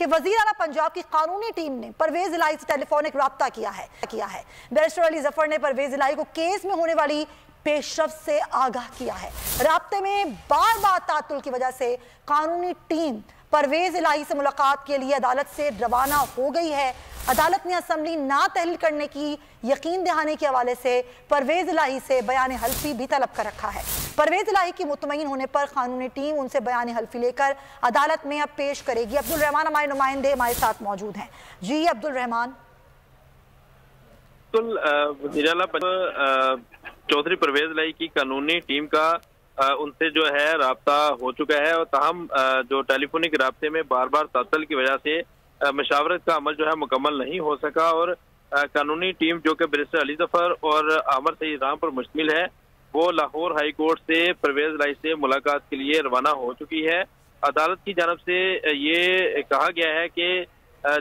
कि वज़ीर आला पंजाब की कानूनी टीम ने परवेज इलाही से टेलीफोनिक रब्ता किया है। बैरिस्टर अली जफर ने परवेज इलाही को केस में होने वाली पेशरफ से आगाह किया है। राब्ते में बार बार तातुल की वजह से कानूनी टीम परवेज इलाही से मुलाकात के लिए अदालत से रवाना हो गई है। अदालत ने असम्बली ना तहलील करने की यकीन दहाने के हवाले से परवेज इलाही से बयान हल्फी भी तलब कर रखा है। परवेज इलाही की मुतमईन होने पर कानूनी टीम उनसे बयान हल्फी लेकर अदालत में अब पेश करेगी। अब्दुल रहमान हमारे नुमाइंदे हमारे साथ मौजूद हैं। जी अब्दुल रहमान। चौधरी परवेज इलाही की कानूनी टीम का उनसे जो है राब्ता हो चुका है और ताहम जो टेलीफोनिक राब्ते में बार बार तातल की वजह से मशावरत का अमल जो है मुकम्मल नहीं हो सका और कानूनी टीम जो कि बैरिस्टर अली जफर और आमर सईद राम पर मुश्तमिल है वो लाहौर हाई कोर्ट से परवेज इलाही से मुलाकात के लिए रवाना हो चुकी है। अदालत की जानब से ये कहा गया है कि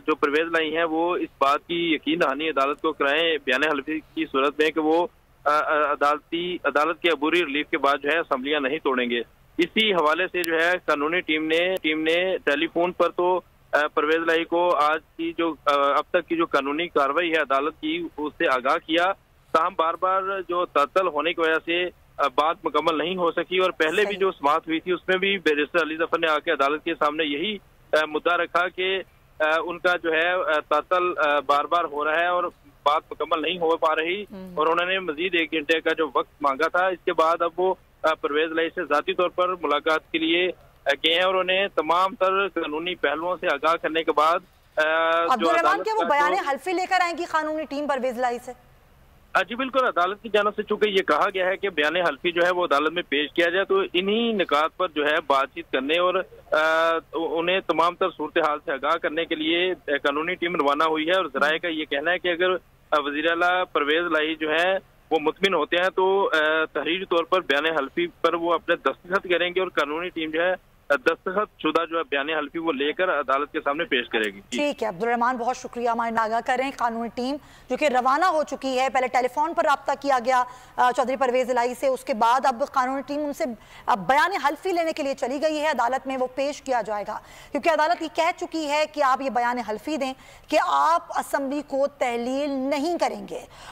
जो परवेज इलाही है वो इस बात की यकीन दहानी अदालत को कराएं बयान हल्फी की सूरत में कि वो अदालत के अबूरी रिलीफ के बाद जो है असम्बलियां नहीं तोड़ेंगे। इसी हवाले से जो है कानूनी टीम ने टेलीफोन पर तो परवेज इलाही को आज की जो अब तक की जो कानूनी कार्रवाई है अदालत की उससे आगाह किया, ताहम बार बार जो तातल होने की वजह से बात मुकम्मल नहीं हो सकी और पहले भी जो समाअत हुई थी उसमें भी बैरिस्टर अली जफर ने आके अदालत के सामने यही मुद्दा रखा कि उनका जो है तातल बार बार हो रहा है और बात मुकम्मल नहीं हो पा रही और उन्होंने मजीद 1 घंटे का जो वक्त मांगा था। इसके बाद अब वो परवेज इलाही से जाती तौर पर मुलाकात के लिए गए हैं और उन्हें तमाम तर कानूनी पहलुओं से आगाह करने के बाद अब्दुल रहमान के वो बयान हल्फी लेकर आएंगी कानूनी टीम परवेज इलाही से। जी बिल्कुल, अदालत की जानब से चूंकि ये कहा गया है कि बयान हल्फी जो है वो अदालत में पेश किया जाए तो इन्हीं निकात पर जो है बातचीत करने और उन्हें तमाम तर सूरत हाल से आगाह करने के लिए कानूनी टीम रवाना हुई है। और जराये का ये कहना है कि अगर वज़ीर आला परवेज इलाही जो है वो मुतमिन होते हैं तो तहरीरी तौर पर बयान हल्फी पर वो अपने दस्तखत करेंगे और कानूनी टीम जो है दस्तखत शुदा जो है बयान हल्फी वो लेकर अदालत के सामने पेश करेगी। ठीक है अब्दुल रहमान, बहुत शुक्रिया। हमारे नागा कर रहे हैं कानूनी टीम जो कि रवाना हो चुकी है। पहले टेलीफोन पर रब्ता किया गया चौधरी परवेज इलाही से, उसके बाद अब कानूनी टीम उनसे बयान हल्फी लेने के लिए चली गई है। अदालत में वो पेश किया जाएगा क्योंकि अदालत ये कह चुकी है कि आप ये बयान हल्फी दें कि आप असम्बली को तहलील नहीं करेंगे।